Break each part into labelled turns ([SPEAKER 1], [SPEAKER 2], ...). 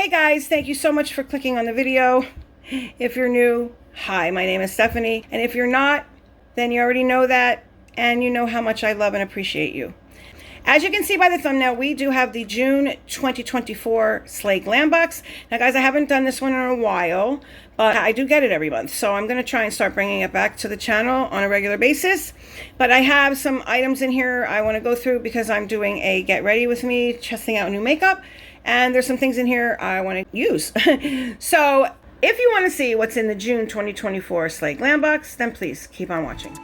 [SPEAKER 1] Hey guys, thank you so much for clicking on the video. If you're new, hi, my name is Stephanie. And if you're not, then you already know that, and you know how much I love and appreciate you. As you can see by the thumbnail, we do have the June 2024 Slay Glam Box. Now guys, I haven't done this one in a while, but I do get it every month. So I'm going to try and start bringing it back to the channel on a regular basis. But I have some items in here I want to go through because I'm doing a get ready with me, testing out new makeup. And there's some things in here I want to use. So if you want to see what's in the June 2024 Slay Glam Box, then please keep on watching.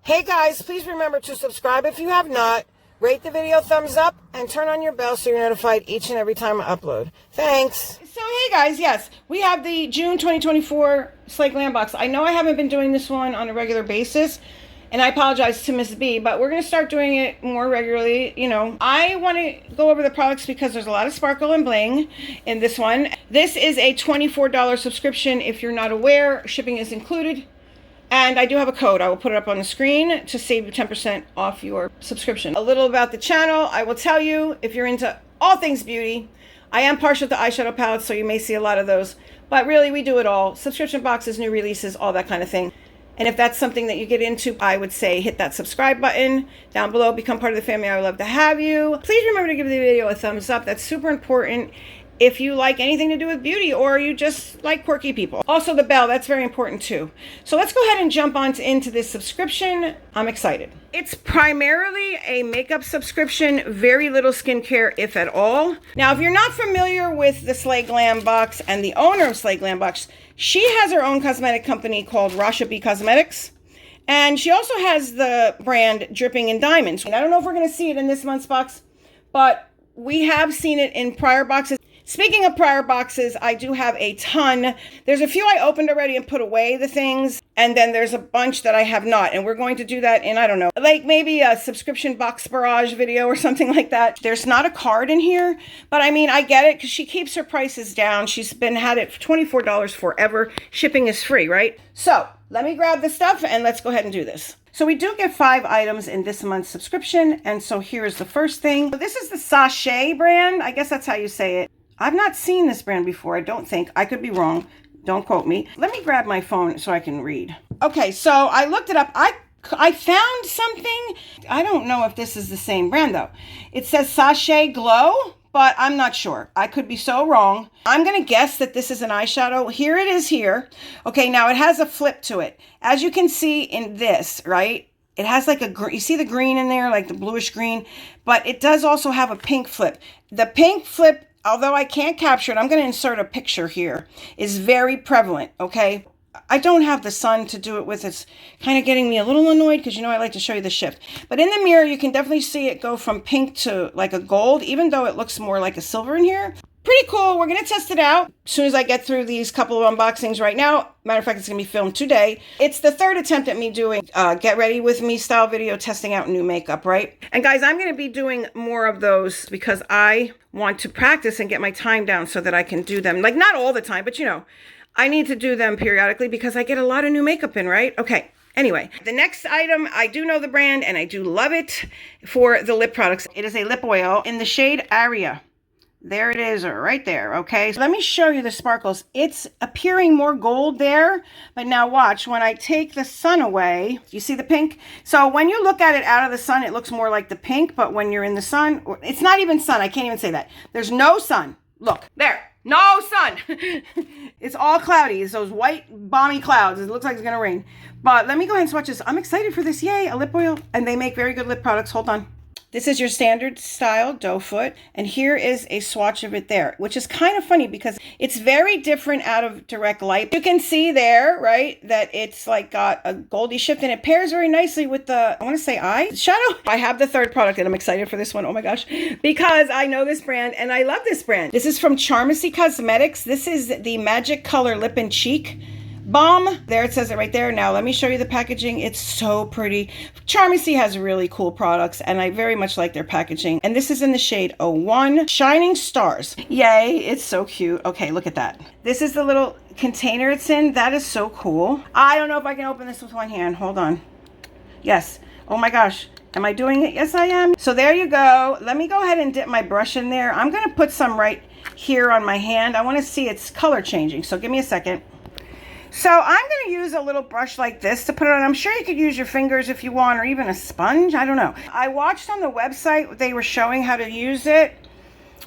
[SPEAKER 1] Hey guys, please remember to subscribe if you have not, rate the video thumbs up, and turn on your bell so you're notified each and every time I upload. Thanks. So hey guys, yes, we have the June 2024 Slay Glam Box. I know I haven't been doing this one on a regular basis, and I apologize to Miss B, but we're going to start doing it more regularly. You know, I want to go over the products because there's a lot of sparkle and bling in this one. This is a $24 subscription. If you're not aware, shipping is included. And I do have a code. I will put it up on the screen to save you 10% off your subscription. A little about the channel. I will tell you, if you're into all things beauty, I am partial to eyeshadow palettes, so you may see a lot of those. But really, we do it all. Subscription boxes, new releases, all that kind of thing. And if that's something that you get into, I would say hit that subscribe button down below. Become part of the family. I would love to have you. Please remember to give the video a thumbs up. That's super important if you like anything to do with beauty or you just like quirky people. Also the bell, that's very important too. So let's go ahead and jump on into this subscription. I'm excited. It's primarily a makeup subscription, very little skincare, if at all. Now, if you're not familiar with the Slay Glam Box and the owner of Slay Glam Box, she has her own cosmetic company called Rasha Cosmetics. And she also has the brand Dripping in Diamonds. And I don't know if we're gonna see it in this month's box, but we have seen it in prior boxes. Speaking of prior boxes, I do have a ton. There's a few I opened already and put away the things. And then there's a bunch that I have not. And we're going to do that in, I don't know, like maybe a subscription box barrage video or something like that. There's not a card in here. But I mean, I get it because she keeps her prices down. She's had it for $24 forever. Shipping is free, right? So let me grab the stuff and let's go ahead and do this. So we do get 5 items in this month's subscription. And so here's the first thing. So this is the Sachet brand. I guess that's how you say it. I've not seen this brand before, I don't think. I could be wrong. Don't quote me. Let me grab my phone so I can read. Okay, so I looked it up. I found something. I don't know if this is the same brand, though. It says Sachet Glow, but I'm not sure. I could be so wrong. I'm going to guess that this is an eyeshadow. Here it is here. Okay, now it has a flip to it. As you can see in this, right? It has like you see the green in there, like the bluish green, but it does also have a pink flip. The pink flip, although I can't capture it, I'm going to insert a picture here, is very prevalent, okay? I don't have the sun to do it with. It's kind of getting me a little annoyed because, you know, I like to show you the shift. But in the mirror, you can definitely see it go from pink to like a gold, even though it looks more like a silver in here. Pretty cool. We're going to test it out as soon as I get through these couple of unboxings right now. Matter of fact, it's going to be filmed today. It's the 3rd attempt at me doing get ready with me style video, testing out new makeup, right? And guys, I'm going to be doing more of those because I want to practice and get my time down so that I can do them. Like not all the time, but you know, I need to do them periodically because I get a lot of new makeup in, right? Okay. Anyway, the next item, I do know the brand and I do love it for the lip products. It is a lip oil in the shade Aria. There it is right there, okay? So let me show you the sparkles. It's appearing more gold there, but now watch, when I take the sun away, you see the pink? So when you look at it out of the sun, it looks more like the pink, but when you're in the sun, it's not even sun, I can't even say that. There's no sun. Look, there, no sun. It's all cloudy. It's those white, balmy clouds. It looks like it's gonna rain. But let me go ahead and swatch this. I'm excited for this, yay, a lip oil. And they make very good lip products, hold on. This is your standard style doe foot, and here is a swatch of it there, which is kind of funny because it's very different out of direct light. You can see there, right, that it's like got a goldy shift, and it pairs very nicely with the, I want to say eye shadow. I have the 3rd product, and I'm excited for this one, oh my gosh, because I know this brand, and I love this brand. This is from Charmy Cosmetics. This is the Magic Color Lip and Cheek Balm. There it says it right there. Now let me show you the packaging. It's so pretty. Charmy has really cool products and I very much like their packaging. And this is in the shade 01 Shining Stars. Yay, it's so cute. Okay, look at that. This is the little container it's in. That is so cool. I don't know if I can open this with one hand. Hold on. Yes. Oh my gosh. Am I doing it? Yes, I am. So there you go. Let me go ahead and dip my brush in there. I'm going to put some right here on my hand. I want to see its color changing. So give me a second. So I'm going to use a little brush like this to put it on. I'm sure you could use your fingers if you want, or even a sponge. I don't know. I watched on the website, they were showing how to use it.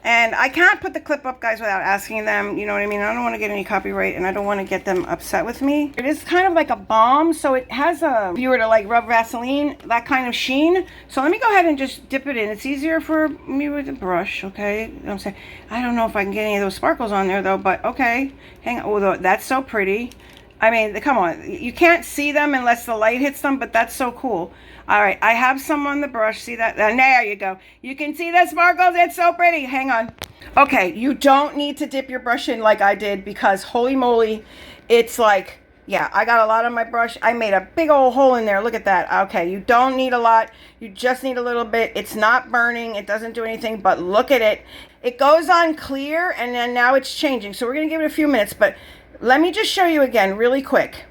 [SPEAKER 1] And I can't put the clip up, guys, without asking them, you know what I mean? I don't want to get any copyright, and I don't want to get them upset with me. It is kind of like a balm, so it has a, if you were to like rub Vaseline, that kind of sheen. So let me go ahead and just dip it in. It's easier for me with the brush, okay? You know what I'm saying? I don't know if I can get any of those sparkles on there, though, but okay. Hang on. Oh, that's so pretty. I mean, come on. You can't see them unless the light hits them, but that's so cool. All right, I have some on the brush. See that? There you go. You can see the sparkles. It's so pretty. Hang on. Okay, you don't need to dip your brush in like I did, because holy moly, it's like, yeah, I got a lot on my brush. I made a big old hole in there. Look at that. Okay, you don't need a lot. You just need a little bit. It's not burning. It doesn't do anything, but look at it. It goes on clear, and then now it's changing. So we're going to give it a few minutes, but let me just show you again really quick.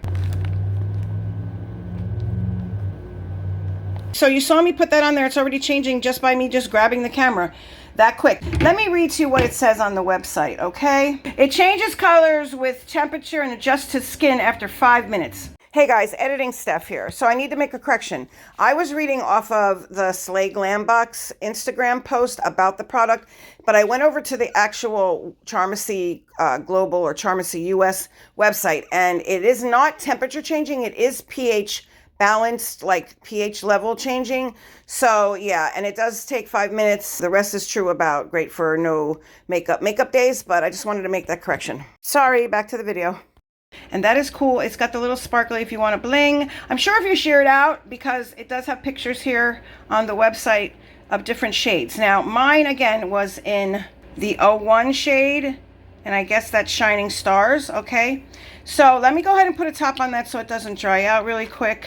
[SPEAKER 1] So you saw me put that on there. It's already changing just by me just grabbing the camera that quick. Let me read to you what it says on the website, okay? It changes colors with temperature and adjusts to skin after 5 minutes. Hey guys, editing Steph here. So I need to make a correction. I was reading off of the Slay Glam Box Instagram post about the product, but I went over to the actual Charmy Global or Charmy US website, and it is not temperature changing. It is pH balanced, like pH level changing. So yeah, and it does take 5 minutes. The rest is true about great for no makeup days, but I just wanted to make that correction. Sorry, back to the video. And that is cool. It's got the little sparkly if you want to bling. I'm sure if you share it out, because it does have pictures here on the website of different shades. Now mine again was in the 01 shade, and I guess that's Shining Stars. Okay, so let me go ahead and put a top on that so it doesn't dry out really quick.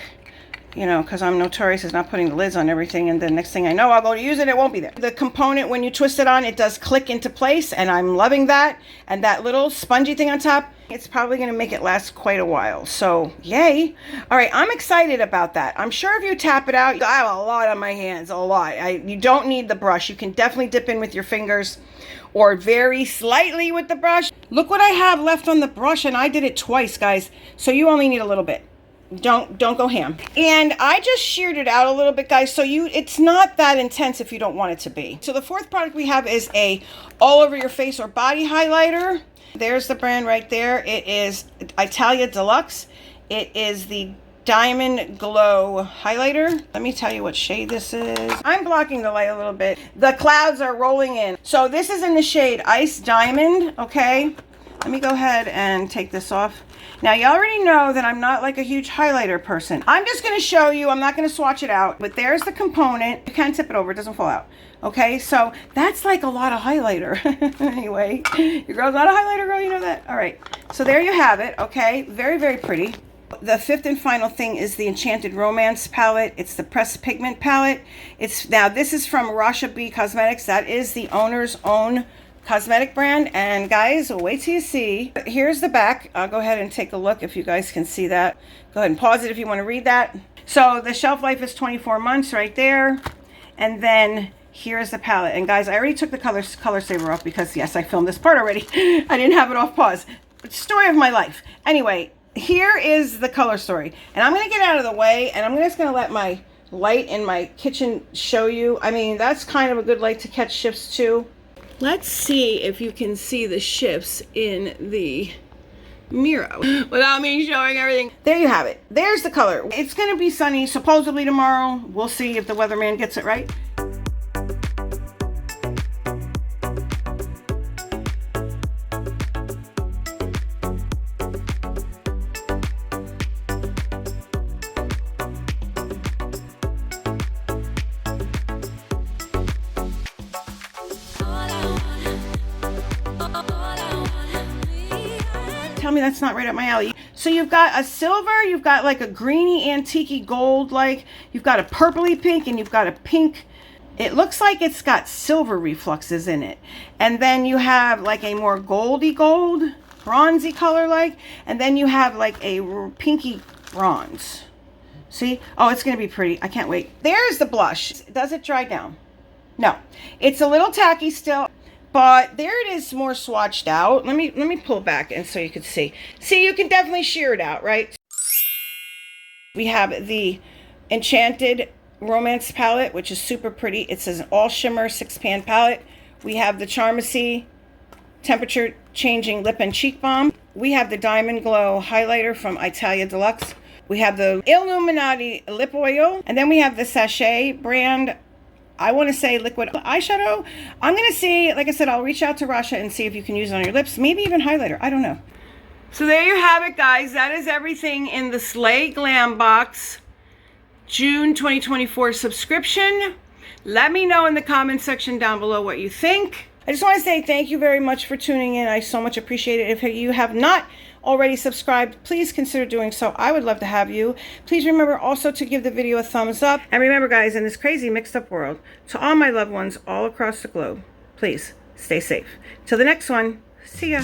[SPEAKER 1] You know, because I'm notorious as not putting the lids on everything, and the next thing I know, I'll go to use it, it won't be there. The component, when you twist it on, it does click into place, and I'm loving that. And that little spongy thing on top, it's probably going to make it last quite a while. So, yay. All right, I'm excited about that. I'm sure if you tap it out, I have a lot on my hands, a lot. You don't need the brush. You can definitely dip in with your fingers or very slightly with the brush. Look what I have left on the brush, and I did it twice, guys. So you only need a little bit. Don't go ham. And I just sheared it out a little bit, guys, so it's not that intense if you don't want it to be. So the fourth product we have is a all over your face or body highlighter. There's the brand right there. It is Italia Deluxe. It is the Diamond Glow highlighter. Let me tell you what shade this is. I'm blocking the light a little bit. The clouds are rolling in. So this is in the shade Ice Diamond, okay? Let me go ahead and take this off. Now, you already know that I'm not like a huge highlighter person. I'm just going to show you. I'm not going to swatch it out. But there's the component. You can't tip it over. It doesn't fall out. Okay, so that's like a lot of highlighter. Anyway, your girl's not a highlighter girl. You know that? All right. So there you have it. Okay, very, very pretty. The fifth and final thing is the Enchanted Romance palette. It's the Pressed Pigment palette. Now, this is from Rasha Cosmetics. That is the owner's own cosmetic brand. And guys, wait till you see. Here's the back. I'll go ahead and take a look if you guys can see that. Go ahead and pause it if you want to read that. So the shelf life is 24 months right there. And then here's the palette. And guys, I already took the color saver off because yes, I filmed this part already. I didn't have it off pause. Story of my life. Anyway, here is the color story. And I'm going to get out of the way, and I'm just going to let my light in my kitchen show you. I mean, that's kind of a good light to catch shifts too. Let's see if you can see the shifts in the mirror without me showing everything. There you have it. There's the color. It's going to be sunny supposedly tomorrow. We'll see if the weatherman gets it right. Tell me that's not right up my alley. So you've got a silver, you've got like a greeny antique gold, like you've got a purpley pink, and you've got a pink. It looks like it's got silver refluxes in it. And then you have like a more goldy gold bronzy color like, and then you have like a pinky bronze. See? Oh, it's going to be pretty. I can't wait. There's the blush. Does it dry down? No. It's a little tacky still, but there it is, more swatched out. Let me pull back and so you can see. See, you can definitely sheer it out, right? We have the Enchanted Romance palette, which is super pretty. It says an all shimmer 6-pan palette. We have the Charmy temperature changing lip and cheek balm. We have the Diamond Glow highlighter from Italia Deluxe. We have the Illuminati lip oil, and then we have the Sachet brand, I want to say liquid eyeshadow. I'm going to see, like I said, I'll reach out to Rasha and see if you can use it on your lips, maybe even highlighter. I don't know. So there you have it, guys. That is everything in the Slay Glam box June 2024 subscription. Let me know in the comment section down below what you think. I just want to say thank you very much for tuning in. I so much appreciate it. If you have not already subscribed, please consider doing so. I would love to have you. Please remember also to give the video a thumbs up. And remember, guys, in this crazy mixed up world, to all my loved ones all across the globe, please stay safe. Till the next one, see ya.